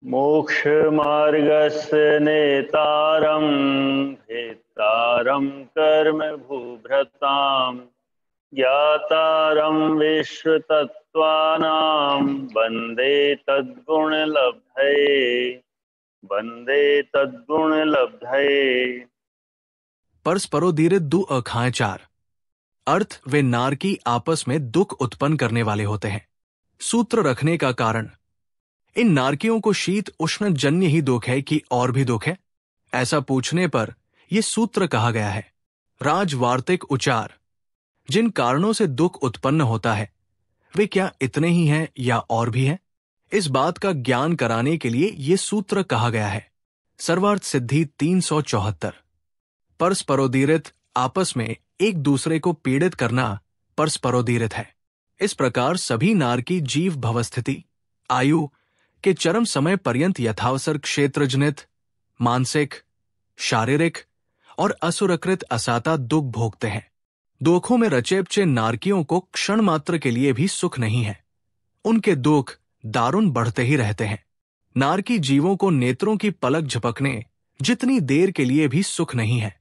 मोक्षमार्गस्य नेतारं भेत्तारं कर्म भूभृतां ज्ञातारं विश्वतत्त्वानां वन्दे तद्गुणलब्धये। परस्परोदीरित दु अखाएं चार। अर्थ वे नारकी आपस में दुख उत्पन्न करने वाले होते हैं। सूत्र रखने का कारण, इन नारकियों को शीत उष्ण जन्य ही दुख है कि और भी दुख है, ऐसा पूछने पर यह सूत्र कहा गया है। राजवार्तिक उचार, जिन कारणों से दुख उत्पन्न होता है वे क्या इतने ही हैं या और भी हैं, इस बात का ज्ञान कराने के लिए यह सूत्र कहा गया है। सर्वार्थ सिद्धि 374। परस्परोदीरित आपस में एक दूसरे को पीड़ित करना परस्परोदीरित है। इस प्रकार सभी नारकी जीव भवस्थिति आयु के चरम समय पर्यंत यथावसर क्षेत्रजनित मानसिक, शारीरिक और असुरकृत असाता दुख भोगते हैं। दुखों में रचेपचे नारकियों को क्षण मात्र के लिए भी सुख नहीं है। उनके दुख दारुण बढ़ते ही रहते हैं। नारकी जीवों को नेत्रों की पलक झपकने जितनी देर के लिए भी सुख नहीं है।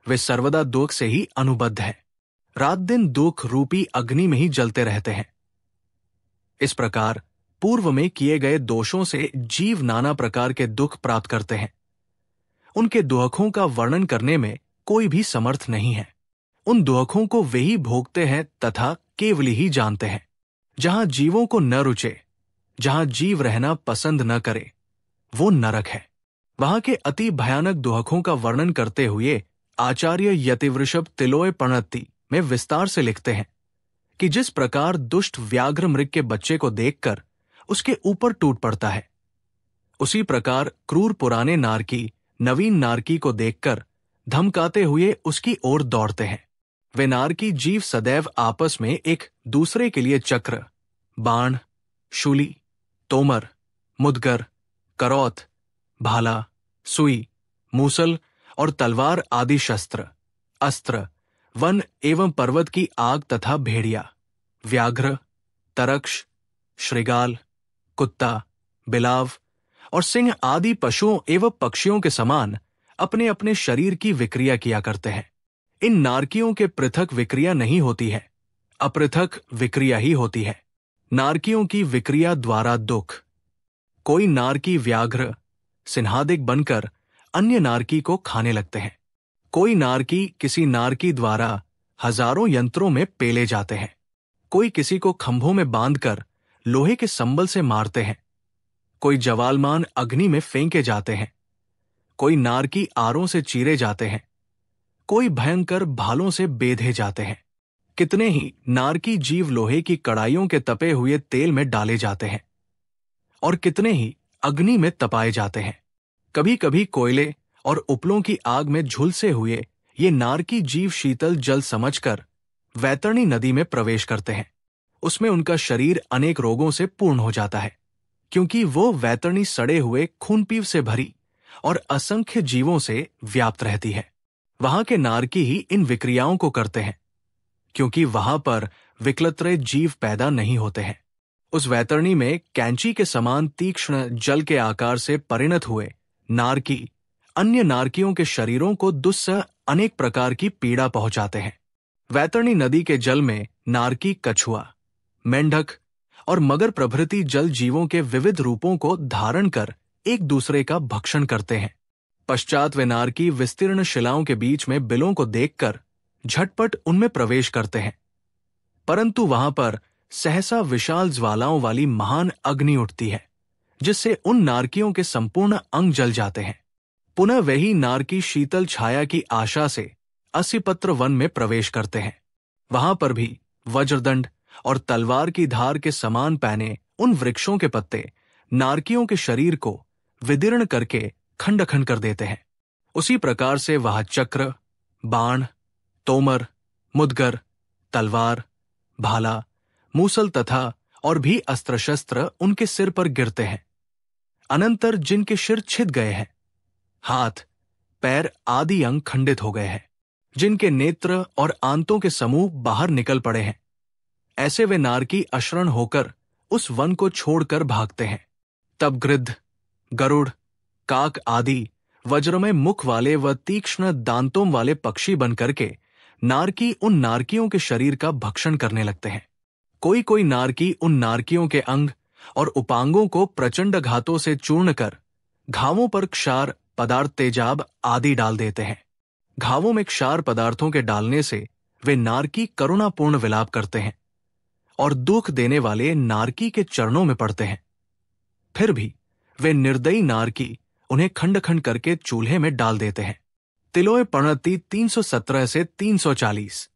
वे सर्वदा दुख से ही अनुबद्ध है। रात दिन दुख रूपी अग्नि में ही जलते रहते हैं। इस प्रकार पूर्व में किए गए दोषों से जीव नाना प्रकार के दुख प्राप्त करते हैं। उनके दुखों का वर्णन करने में कोई भी समर्थ नहीं है। उन दुखों को वे ही भोगते हैं तथा केवल ही जानते हैं। जहां जीवों को न रुचे, जहां जीव रहना पसंद न करे, वो नरक है। वहां के अति भयानक दुखों का वर्णन करते हुए आचार्य यतिवृषभ तिलोय प्रणति में विस्तार से लिखते हैं कि जिस प्रकार दुष्ट व्याघ्र मृग के बच्चे को देखकर उसके ऊपर टूट पड़ता है, उसी प्रकार क्रूर पुराने नारकी नवीन नारकी को देखकर धमकाते हुए उसकी ओर दौड़ते हैं। वे नारकी जीव सदैव आपस में एक दूसरे के लिए चक्र, बाण, शूली, तोमर, मुदगर, करौत, भाला, सुई, मूसल और तलवार आदि शस्त्र, अस्त्र, वन एवं पर्वत की आग तथा भेड़िया, व्याघ्र, तरक्ष, श्रृगाल, कुत्ता, बिलाव और सिंह आदि पशुओं एवं पक्षियों के समान अपने अपने शरीर की विक्रिया किया करते हैं। इन नारकियों के पृथक विक्रिया नहीं होती है, अपृथक विक्रिया ही होती है। नारकियों की विक्रिया द्वारा दुख। कोई नारकी व्याघ्र, सिंहादिक बनकर अन्य नारकी को खाने लगते हैं। कोई नारकी किसी नारकी द्वारा हजारों यंत्रों में पेले जाते हैं। कोई किसी को खंभों में बांधकर लोहे के संबल से मारते हैं। कोई जवालमान अग्नि में फेंके जाते हैं। कोई नारकी आरों से चीरे जाते हैं। कोई भयंकर भालों से बेधे जाते हैं। कितने ही नारकी जीव लोहे की कड़ाइयों के तपे हुए तेल में डाले जाते हैं और कितने ही अग्नि में तपाए जाते हैं। कभी कभी कोयले और उपलों की आग में झुलसे हुए ये नारकी जीव शीतल जल समझकर वैतरणी नदी में प्रवेश करते हैं। उसमें उनका शरीर अनेक रोगों से पूर्ण हो जाता है, क्योंकि वो वैतरणी सड़े हुए खूनपीव से भरी और असंख्य जीवों से व्याप्त रहती है। वहां के नारकी ही इन विक्रियाओं को करते हैं, क्योंकि वहां पर विकलत्रय जीव पैदा नहीं होते हैं। उस वैतरणी में कैंची के समान तीक्ष्ण जल के आकार से परिणत हुए नारकी अन्य नारकियों के शरीरों को दुस्सह अनेक प्रकार की पीड़ा पहुंचाते हैं। वैतरणी नदी के जल में नारकी कछुआ, मेंढक और मगर प्रभृति जल जीवों के विविध रूपों को धारण कर एक दूसरे का भक्षण करते हैं। पश्चात वे नारकी विस्तीर्ण शिलाओं के बीच में बिलों को देखकर झटपट उनमें प्रवेश करते हैं, परंतु वहां पर सहसा विशाल ज्वालाओं वाली महान अग्नि उठती है, जिससे उन नारकियों के संपूर्ण अंग जल जाते हैं। पुनः वही नारकी शीतल छाया की आशा से अस्सीपत्र वन में प्रवेश करते हैं। वहां पर भी वज्रदंड और तलवार की धार के समान पैने उन वृक्षों के पत्ते नारकियों के शरीर को विदीर्ण करके खंड खंड कर देते हैं। उसी प्रकार से वह चक्र, बाण, तोमर, मुदगर, तलवार, भाला, मूसल तथा और भी अस्त्र शस्त्र उनके सिर पर गिरते हैं। अनंतर जिनके सिर छिद गए हैं, हाथ, पैर आदि अंग खंडित हो गए हैं, जिनके नेत्र और आंतों के समूह बाहर निकल पड़े हैं, ऐसे वे नारकी अशरण होकर उस वन को छोड़कर भागते हैं। तब गृध्र, गरुड़, काक आदि वज्रमय मुख वाले व तीक्ष्ण दांतों वाले पक्षी बनकर के नारकी उन नारकियों के शरीर का भक्षण करने लगते हैं। कोई कोई नारकी उन नारकियों के अंग और उपांगों को प्रचंड घातों से चूर्ण कर घावों पर क्षार पदार्थ तेजाब आदि डाल देते हैं। घावों में क्षार पदार्थों के डालने से वे नारकी करुणापूर्ण विलाप करते हैं और दुख देने वाले नारकी के चरणों में पड़ते हैं। फिर भी वे निर्दयी नारकी उन्हें खंड खंड करके चूल्हे में डाल देते हैं। तिलोय पणति 317 से 340।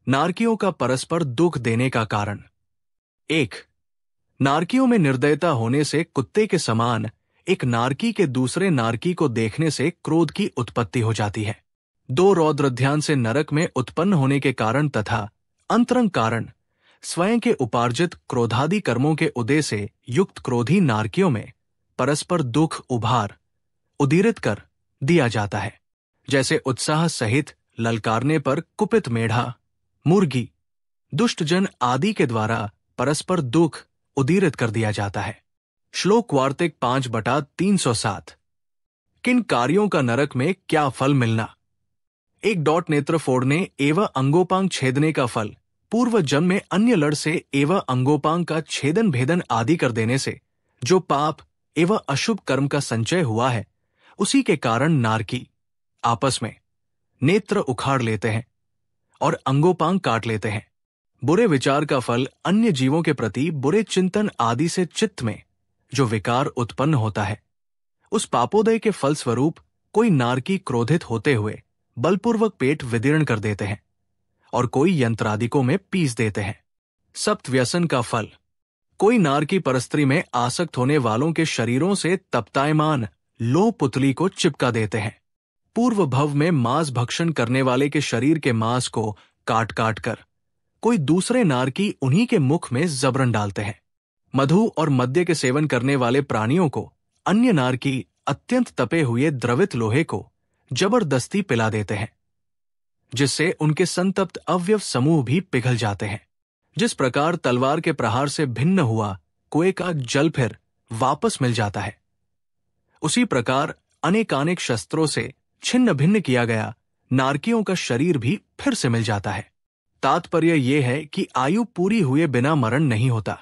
नारकियों का परस्पर दुख देने का कारण। 1. नारकियों में निर्दयता होने से कुत्ते के समान एक नारकी के दूसरे नारकी को देखने से क्रोध की उत्पत्ति हो जाती है। 2. रौद्रध्यान से नरक में उत्पन्न होने के कारण तथा अंतरंग कारण स्वयं के उपार्जित क्रोधादि कर्मों के उदय से युक्त क्रोधी नारकियों में परस्पर दुख उभार उदीरित कर दिया जाता है। जैसे उत्साह सहित ललकारने पर कुपित मेढ़ा, मुर्गी, दुष्टजन आदि के द्वारा परस्पर दुख उदीरित कर दिया जाता है। श्लोक वार्तिक 5/307। किन कार्यों का नरक में क्या फल मिलना। 1. नेत्र फोड़ने एवं अंगोपांग छेदने का फल पूर्व जन्म में अन्य लड़ से एवं अंगोपांग का छेदन भेदन आदि कर देने से जो पाप एवं अशुभ कर्म का संचय हुआ है, उसी के कारण नारकी आपस में नेत्र उखाड़ लेते हैं और अंगोपांग काट लेते हैं। बुरे विचार का फल अन्य जीवों के प्रति बुरे चिंतन आदि से चित्त में जो विकार उत्पन्न होता है, उस पापोदय के फल स्वरूप कोई नारकी क्रोधित होते हुए बलपूर्वक पेट विदीर्ण कर देते हैं और कोई यंत्रादिकों में पीस देते हैं। सप्त व्यसन का फल। कोई नारकी परस्त्री में आसक्त होने वालों के शरीरों से तप्तायमान लो पुतली को चिपका देते हैं। पूर्व भव में मांस भक्षण करने वाले के शरीर के मांस को काट काट कर कोई दूसरे नारकी उन्हीं के मुख में जबरन डालते हैं। मधु और मद्य के सेवन करने वाले प्राणियों को अन्य नारकी अत्यंत तपे हुए द्रवित लोहे को जबरदस्ती पिला देते हैं, जिससे उनके संतप्त अवयव समूह भी पिघल जाते हैं। जिस प्रकार तलवार के प्रहार से भिन्न हुआ कुएं का जल फिर वापस मिल जाता है, उसी प्रकार अनेकानेक शस्त्रों से छिन्न भिन्न किया गया नारकियों का शरीर भी फिर से मिल जाता है। तात्पर्य यह है कि आयु पूरी हुए बिना मरण नहीं होता।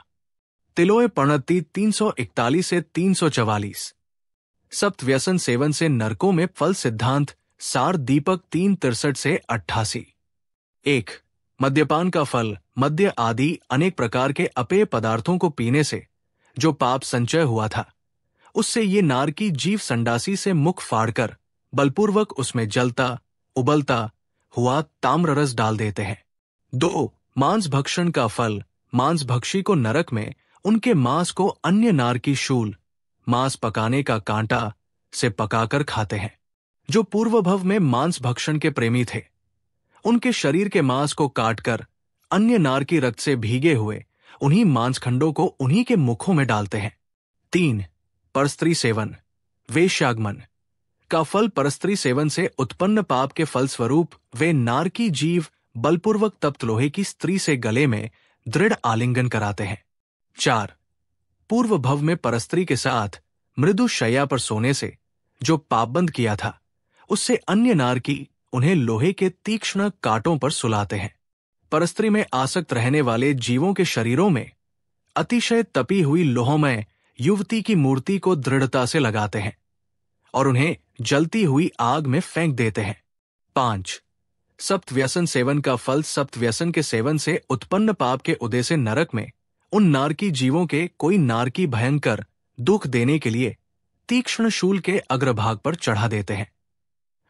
तिलोय पणति 341 से 344। सप्त व्यसन सेवन से नरकों में फल सिद्धांत सार दीपक 363 से 88। 1. मद्यपान का फल मद्य आदि अनेक प्रकार के अपेय पदार्थों को पीने से जो पाप संचय हुआ था, उससे ये नारकी जीव संडासी से मुख फाड़कर बलपूर्वक उसमें जलता उबलता हुआ ताम्र रस डाल देते हैं। 2. मांस भक्षण का फल मांस भक्षी को नरक में उनके मांस को अन्य नारकी शूल मांस पकाने का कांटा से पकाकर खाते हैं। जो पूर्व भव में मांस भक्षण के प्रेमी थे, उनके शरीर के मांस को काटकर अन्य नारकी रक्त से भीगे हुए उन्हीं मांसखंडों को उन्हीं के मुखों में डालते हैं। 3. परस्त्री सेवन वेश्यागमन का फल परस्त्री सेवन से उत्पन्न पाप के फल स्वरूप वे नारकी जीव बलपूर्वक तप्त लोहे की स्त्री से गले में दृढ़ आलिंगन कराते हैं। 4. पूर्व भव में परस्त्री के साथ मृदु शैया पर सोने से जो पापबंद किया था, उससे अन्य नारकी उन्हें लोहे के तीक्ष्ण कांटों पर सुलाते हैं। परस्त्री में आसक्त रहने वाले जीवों के शरीरों में अतिशय तपी हुई लोहमय युवती की मूर्ति को दृढ़ता से लगाते हैं और उन्हें जलती हुई आग में फेंक देते हैं। 5. सप्त व्यसन सेवन का फल सप्त व्यसन के सेवन से उत्पन्न पाप के उदय से नरक में उन नारकी जीवों के कोई नारकी भयंकर दुख देने के लिए तीक्ष्ण शूल के अग्रभाग पर चढ़ा देते हैं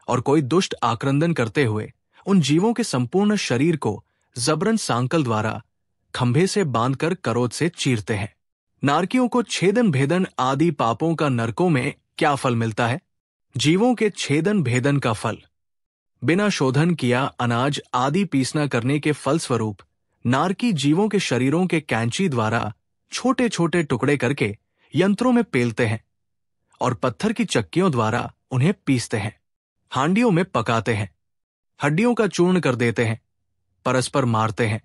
और कोई दुष्ट आक्रंदन करते हुए उन जीवों के संपूर्ण शरीर को जबरन सांकल द्वारा खंभे से बांधकर करोध से चीरते हैं। नारकियों को छेदन भेदन आदि पापों का नरकों में क्या फल मिलता है? जीवों के छेदन भेदन का फल बिना शोधन किया अनाज आदि पीसना करने के फल स्वरूप नारकी जीवों के शरीरों के कैंची द्वारा छोटे छोटे टुकड़े करके यंत्रों में पेलते हैं और पत्थर की चक्कियों द्वारा उन्हें पीसते हैं, हांडियों में पकाते हैं, हड्डियों का चूर्ण कर देते हैं, परस्पर मारते हैं।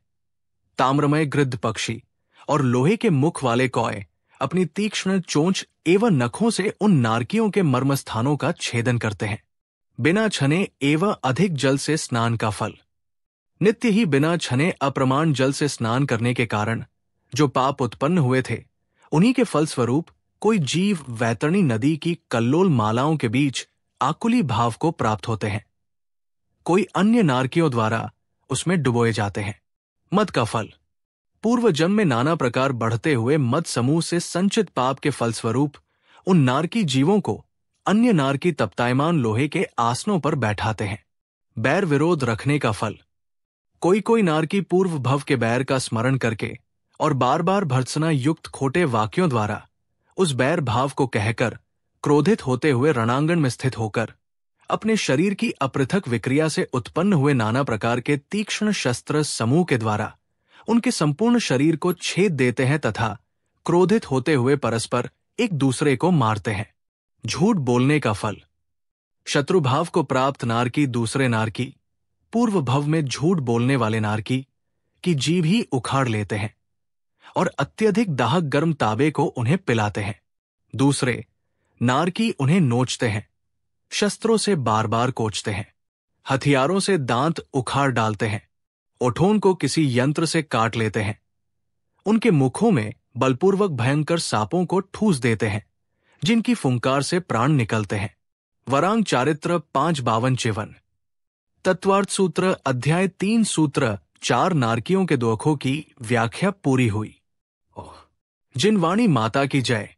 ताम्रमय गृद्ध पक्षी और लोहे के मुख वाले कौए अपनी तीक्ष्ण चोंच एवं नखों से उन नारकियों के मर्मस्थानों का छेदन करते हैं। बिना छने एवं अधिक जल से स्नान का फल। नित्य ही बिना छने अप्रमाण जल से स्नान करने के कारण जो पाप उत्पन्न हुए थे, उन्हीं के फलस्वरूप कोई जीव वैतरणी नदी की कल्लोल मालाओं के बीच आकुली भाव को प्राप्त होते हैं। कोई अन्य नारकियों द्वारा उसमें डुबोए जाते हैं। मद का फल। पूर्व जन्म में नाना प्रकार बढ़ते हुए मद समूह से संचित पाप के फलस्वरूप उन नारकी जीवों को अन्य नारकी तप्तायमान लोहे के आसनों पर बैठाते हैं। बैर विरोध रखने का फल। कोई कोई नारकी पूर्व भव के बैर का स्मरण करके और बार बार भर्त्सना युक्त खोटे वाक्यों द्वारा उस बैर भाव को कहकर क्रोधित होते हुए रणांगण में स्थित होकर अपने शरीर की अपृथक विक्रिया से उत्पन्न हुए नाना प्रकार के तीक्ष्ण शस्त्र समूह के द्वारा उनके संपूर्ण शरीर को छेद देते हैं तथा क्रोधित होते हुए परस्पर एक दूसरे को मारते हैं। झूठ बोलने का फल। शत्रुभाव को प्राप्त नारकी दूसरे नारकी पूर्व भव में झूठ बोलने वाले नारकी की जीभ ही उखाड़ लेते हैं और अत्यधिक दाहक गर्म ताबे को उन्हें पिलाते हैं। दूसरे नारकी उन्हें नोचते हैं, शस्त्रों से बार बार कोचते हैं, हथियारों से दांत उखाड़ डालते हैं, ओठों को किसी यंत्र से काट लेते हैं, उनके मुखों में बलपूर्वक भयंकर सांपों को ठूस देते हैं जिनकी फुंकार से प्राण निकलते हैं। वरांग चारित्र 552 तत्वार्थ सूत्र अध्याय 3 सूत्र 4 नारकियों के दोखों की व्याख्या पूरी हुई। जिन वाणी माता की जय।